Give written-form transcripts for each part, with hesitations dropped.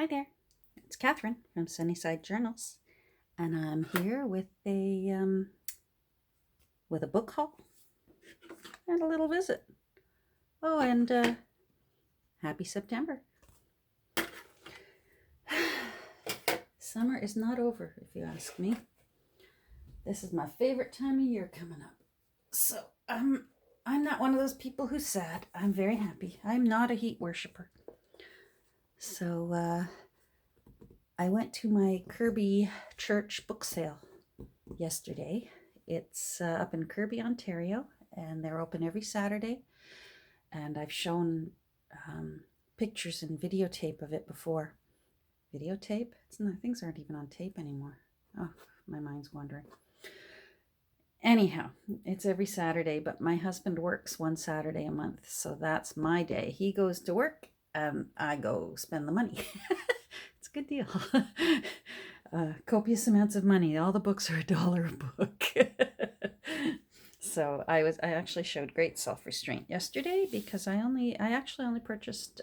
Hi there, it's Catherine from Sunnyside Journals, and I'm here with a book haul and a little visit. Oh, and happy September. Summer is not over, if you ask me. This is my favorite time of year coming up. So I'm not one of those people who's sad. I'm very happy. I'm not a heat worshiper. So I went to my Kirby Church book sale yesterday. It's up in Kirby, Ontario, and they're open every Saturday. And I've shown pictures and videotape of it before. Videotape? Things aren't even on tape anymore. Oh, my mind's wandering. Anyhow, it's every Saturday, but my husband works one Saturday a month, so that's my day. He goes to work, and I go spend the money. It's a good deal. Copious amounts of money. All the books are $1 a book. So I actually showed great self-restraint yesterday because I actually only purchased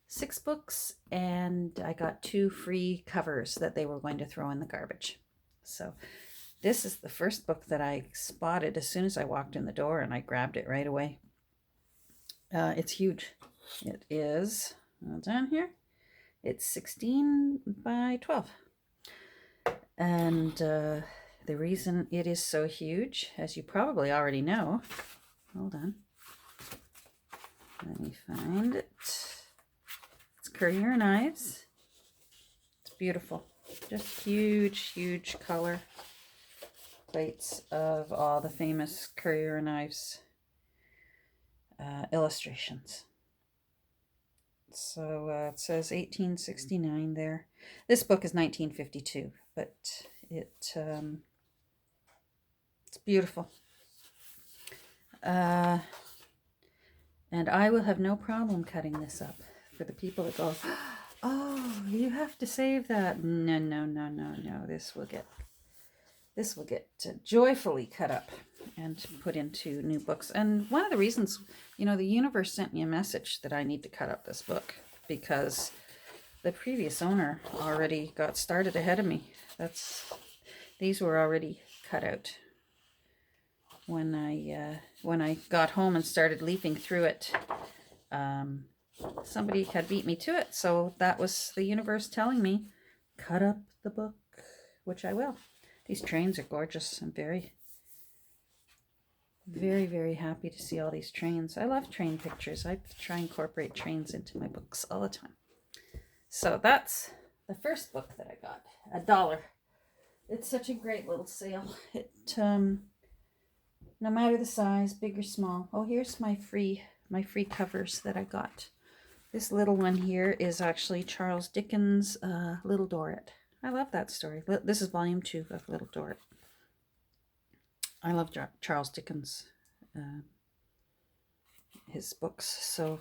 6 books, and I got 2 free covers that they were going to throw in the garbage. So this is the first book that I spotted as soon as I walked in the door, and I grabbed it right away. It's huge. It is down here. It's 16 by 12. And the reason it is so huge, as you probably already know, hold on, let me find it. It's Currier Knives. It's beautiful. Just huge color plates of all the famous Currier Knives illustrations. So it says 1869 there. This book is 1952, but it's beautiful. And I will have no problem cutting this up. For the people that go, oh, you have to save that. No. This will get joyfully cut up and put into new books. And one of the reasons, the universe sent me a message that I need to cut up this book because the previous owner already got started ahead of me. These were already cut out when I got home and started leafing through it. Somebody had beat me to it, so that was the universe telling me, cut up the book, which I will. These trains are gorgeous. I'm very, very happy to see all these trains. I love train pictures. I try and incorporate trains into my books all the time. So that's the first book that I got, $1. It's such a great little sale. It no matter the size, big or small. Oh, here's my free covers that I got. This little one here is actually Charles Dickens' Little Dorrit. I love that story. This is volume 2 of Little Dorrit. I love Charles Dickens, his books. So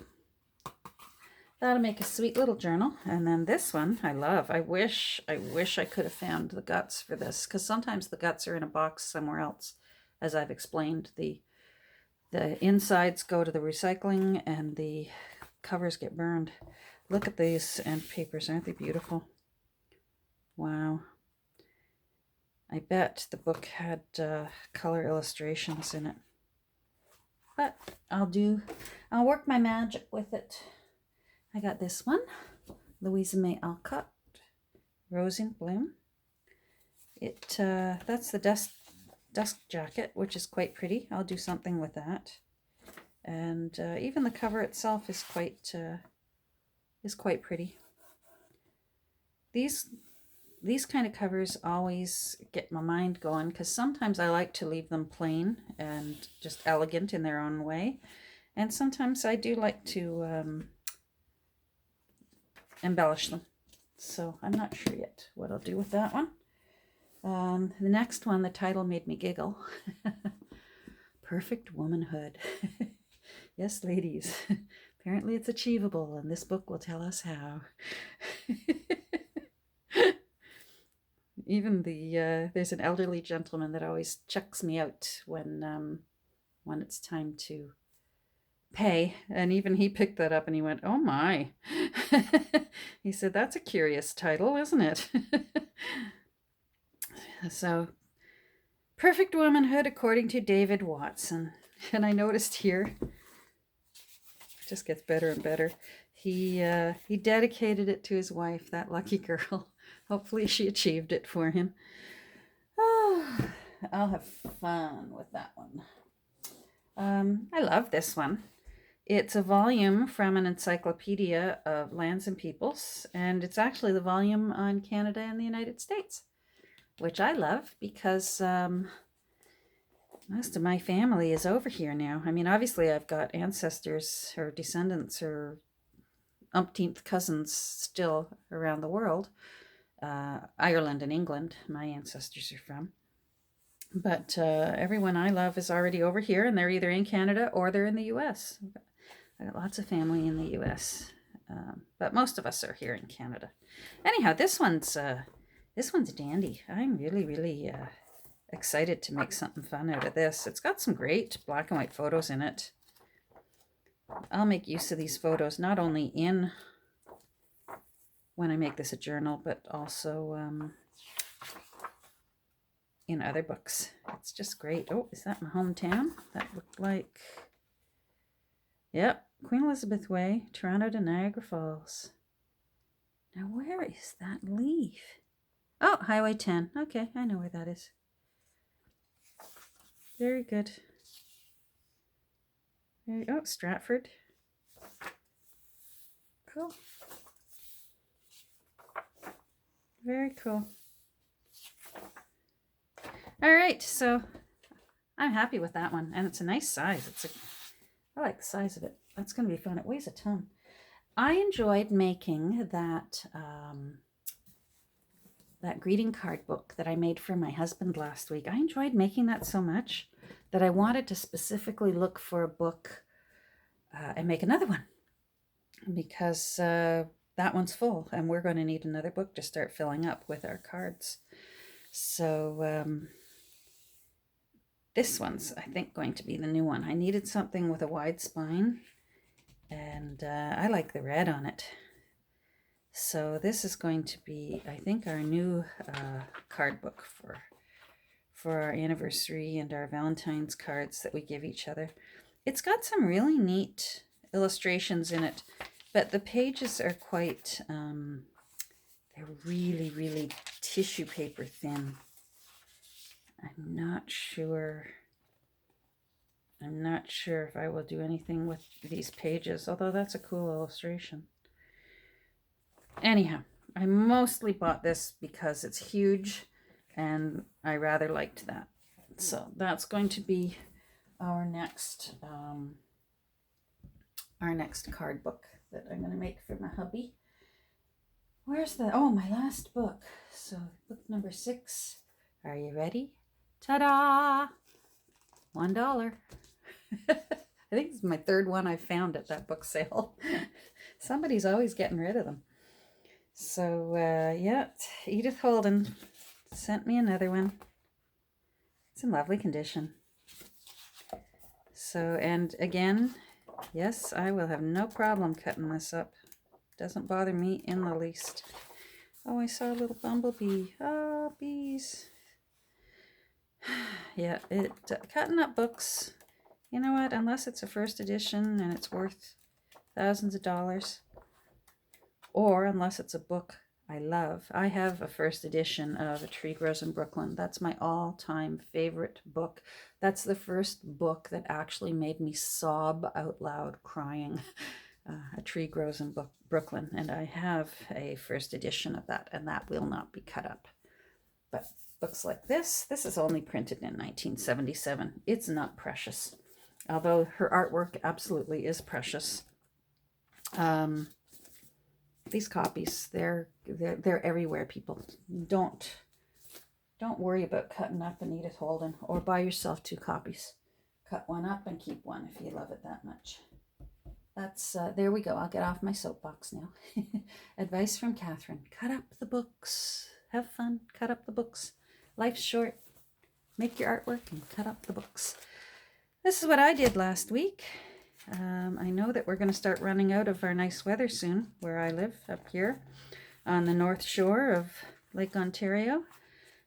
that'll make a sweet little journal. And then this one I love. I wish I could have found the guts for this, because sometimes the guts are in a box somewhere else. As I've explained, the insides go to the recycling and the covers get burned. Look at these end papers. Aren't they beautiful? Wow. I bet the book had color illustrations in it. But I'll work my magic with it. I got this one, Louisa May Alcott, Rose in Bloom. That's the dusk jacket, which is quite pretty. I'll do something with that. And even the cover itself is quite pretty. These kind of covers always get my mind going, because sometimes I like to leave them plain and just elegant in their own way, and sometimes I do like to embellish them. So I'm not sure yet what I'll do with that one. The next one, the title made me giggle. Perfect Womanhood. Yes, ladies. Apparently it's achievable, and this book will tell us how. Even there's an elderly gentleman that always checks me out when it's time to pay. And even he picked that up and he went, "Oh my." He said, "That's a curious title, isn't it?" So, Perfect Womanhood according to David Watson. And I noticed here, it just gets better and better. He dedicated it to his wife, that lucky girl. Hopefully she achieved it for him. Oh, I'll have fun with that one. I love this one. It's a volume from an encyclopedia of lands and peoples, and it's actually the volume on Canada and the United States, which I love because most of my family is over here now. I mean, obviously I've got ancestors or descendants or umpteenth cousins still around the world. Ireland and England, my ancestors are from. But everyone I love is already over here, and they're either in Canada or they're in the U.S. I got lots of family in the U.S., but most of us are here in Canada. Anyhow, this one's dandy. I'm really excited to make something fun out of this. It's got some great black and white photos in it. I'll make use of these photos not only in when I make this a journal, but also in other books. It's just great. Oh, is that my hometown? That looked like, yep, Queen Elizabeth Way, Toronto to Niagara Falls. Now, where is that leaf? Oh, Highway 10. Okay, I know where that is. Very good. Oh, Stratford. Cool. Very cool. All right, so I'm happy with that one, and it's a nice size. I like the size of it. That's going to be fun. It weighs a ton. I enjoyed making that that greeting card book that I made for my husband last week. I enjoyed making that so much that I wanted to specifically look for a book and make another one, because that one's full, and we're going to need another book to start filling up with our cards. So this one's, I think, going to be the new one. I needed something with a wide spine, and I like the red on it. So this is going to be, I think, our new card book for our anniversary and our Valentine's cards that we give each other. It's got some really neat illustrations in it, but the pages are quite, they're really tissue paper thin. I'm not sure if I will do anything with these pages, although that's a cool illustration. Anyhow, I mostly bought this because it's huge and I rather liked that. So that's going to be our next card book that I'm going to make for my hubby. Where's my last book. So book number 6. Are you ready? Ta-da! $1. I think it's my third one I found at that book sale. Somebody's always getting rid of them. So, yeah, Edith Holden sent me another one. It's in lovely condition. So, and again, yes, I will have no problem cutting this up. Doesn't bother me in the least. Oh, I saw a little bumblebee. Oh, bees. Yeah, cutting up books, you know what, unless it's a first edition and it's worth thousands of dollars, or unless it's a book I love. I have a first edition of A Tree Grows in Brooklyn. That's my all-time favorite book. That's the first book that actually made me sob out loud crying. A Tree Grows in Brooklyn, and I have a first edition of that, and that will not be cut up. But books like this is only printed in 1977. It's not precious, although her artwork absolutely is precious. These copies, they're everywhere, people. Don't worry about cutting up an Edith Holden, or buy yourself 2 copies. Cut one up and keep one if you love it that much. That's there we go. I'll get off my soapbox now. Advice from Catherine: cut up the books. Have fun. Cut up the books. Life's short. Make your artwork and cut up the books. This is what I did last week. I know that we're going to start running out of our nice weather soon where I live up here on the north shore of Lake Ontario.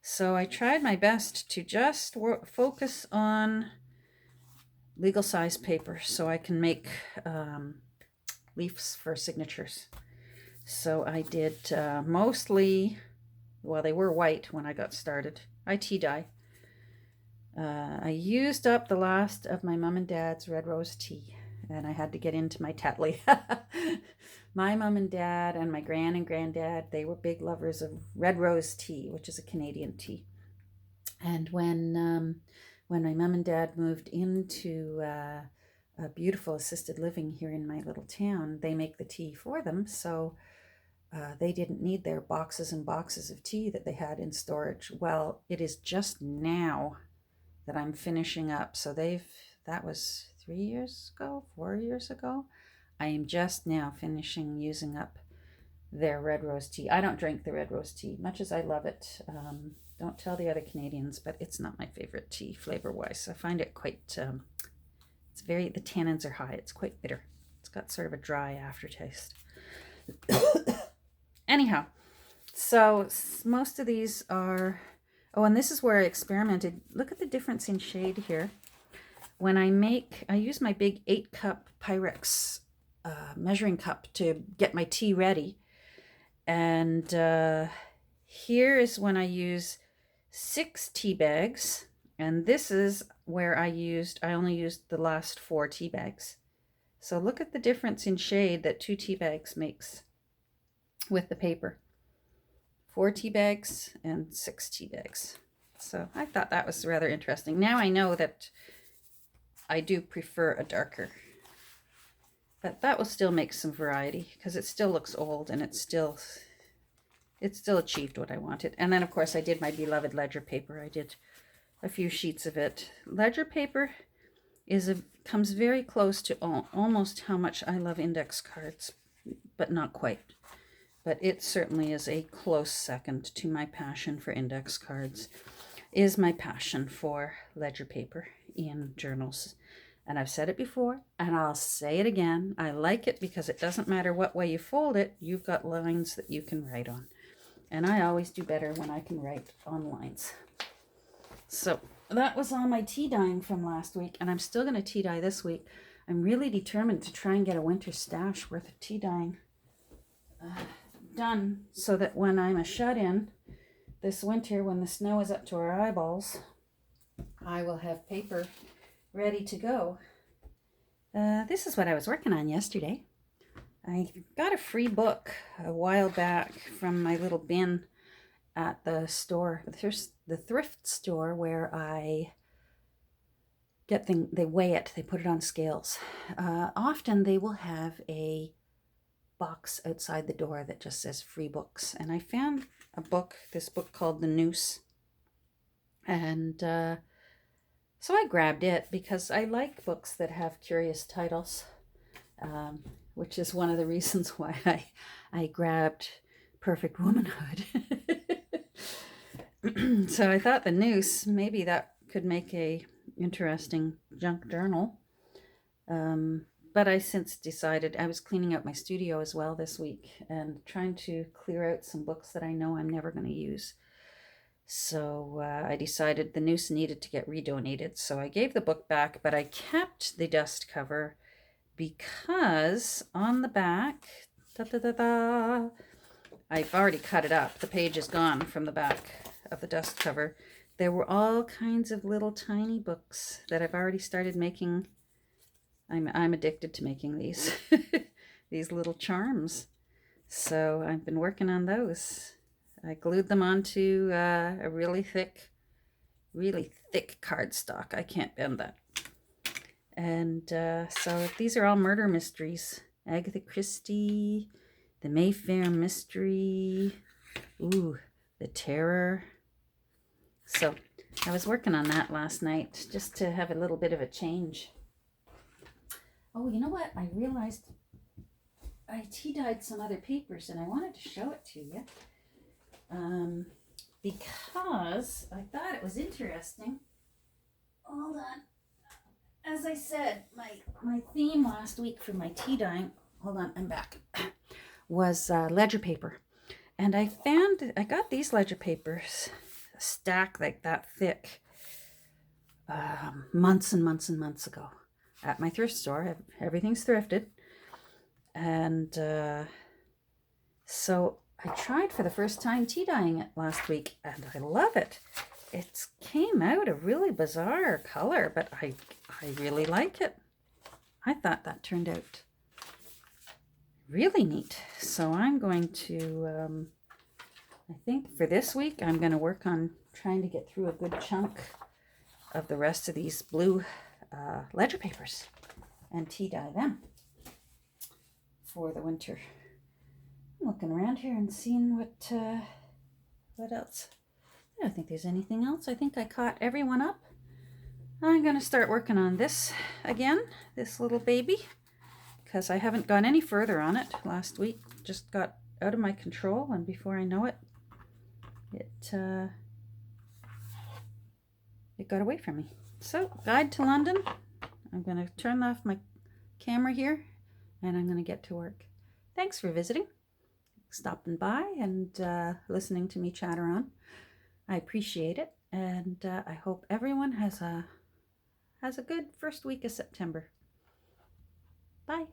So I tried my best to just focus on legal size paper so I can make leaves for signatures. So I did mostly, well, they were white when I got started. I tea dye. I used up the last of my mom and dad's red rose tea, and I had to get into my Tetley. My mom and dad and my gran and granddad, they were big lovers of red rose tea, which is a Canadian tea. And when my mom and dad moved into a beautiful assisted living here in my little town, they make the tea for them, so they didn't need their boxes and boxes of tea that they had in storage. Well, it is just now that I'm finishing up. So that was 4 years ago. I am just now finishing using up their red rose tea. I don't drink the red rose tea, much as I love it. Don't tell the other Canadians, but it's not my favorite tea flavor-wise. I find it quite, the tannins are high. It's quite bitter. It's got sort of a dry aftertaste. Anyhow, so most of these are, oh, and this is where I experimented. Look at the difference in shade here. When I use my big 8-cup Pyrex measuring cup to get my tea ready. And here is when I use 6 tea bags. And this is where I only used the last 4 tea bags. So look at the difference in shade that 2 tea bags makes with the paper. 4 tea bags and 6 tea bags. So I thought that was rather interesting. Now I know that I do prefer a darker, but that will still make some variety because it still looks old and it still achieved what I wanted. And then of course I did my beloved ledger paper. I did a few sheets of it. Ledger paper comes very close to almost how much I love index cards, but not quite. But it certainly is a close second to my passion for index cards, is my passion for ledger paper in journals. And I've said it before, and I'll say it again. I like it because it doesn't matter what way you fold it, you've got lines that you can write on. And I always do better when I can write on lines. So that was all my tea dyeing from last week, and I'm still going to tea dye this week. I'm really determined to try and get a winter stash worth of tea dyeing done so that when I'm a shut-in this winter, when the snow is up to our eyeballs, I will have paper ready to go. This is what I was working on yesterday. I got a free book a while back from my little bin at the store, the thrift store where I get they weigh it, they put it on scales. Often they will have a box outside the door that just says free books, and I found this book called The Noose, and so I grabbed it because I like books that have curious titles, which is one of the reasons why I grabbed Perfect Womanhood. So I thought The Noose, maybe that could make a interesting junk journal. But I since decided, I was cleaning out my studio as well this week and trying to clear out some books that I know I'm never going to use. So I decided The Noose needed to get redonated. So I gave the book back, but I kept the dust cover because on the back, I've already cut it up. The page is gone from the back of the dust cover. There were all kinds of little tiny books that I've already started making. I'm addicted to making these these little charms. So I've been working on those. I glued them onto a really thick cardstock. I can't bend that. And so these are all murder mysteries. Agatha Christie, the Mayfair Mystery, the Terror. So I was working on that last night just to have a little bit of a change. Oh, you know what? I realized I tea-dyed some other papers and I wanted to show it to you. Because I thought it was interesting. Hold on. as I said, my theme last week for my tea dyeing, hold on, I'm back, was ledger paper. And I got these ledger papers, a stack like that thick, months and months and months ago at my thrift store. Everything's thrifted. And so I tried for the first time tea dyeing it last week, and I love it. It came out a really bizarre color, but I really like it. I thought that turned out really neat. So I'm going to, I think for this week, I'm going to work on trying to get through a good chunk of the rest of these blue ledger papers and tea dye them for the winter. I'm looking around here and seeing what else. I don't think there's anything else. I think I caught everyone up. I'm going to start working on this again, this little baby, because I haven't gone any further on it. Last week just got out of my control, and before I know it, it got away from me. So, Guide to London. I'm going to turn off my camera here, and I'm going to get to work. Thanks for visiting, stopping by, and listening to me chatter on. I appreciate it, and I hope everyone has a good first week of September. Bye.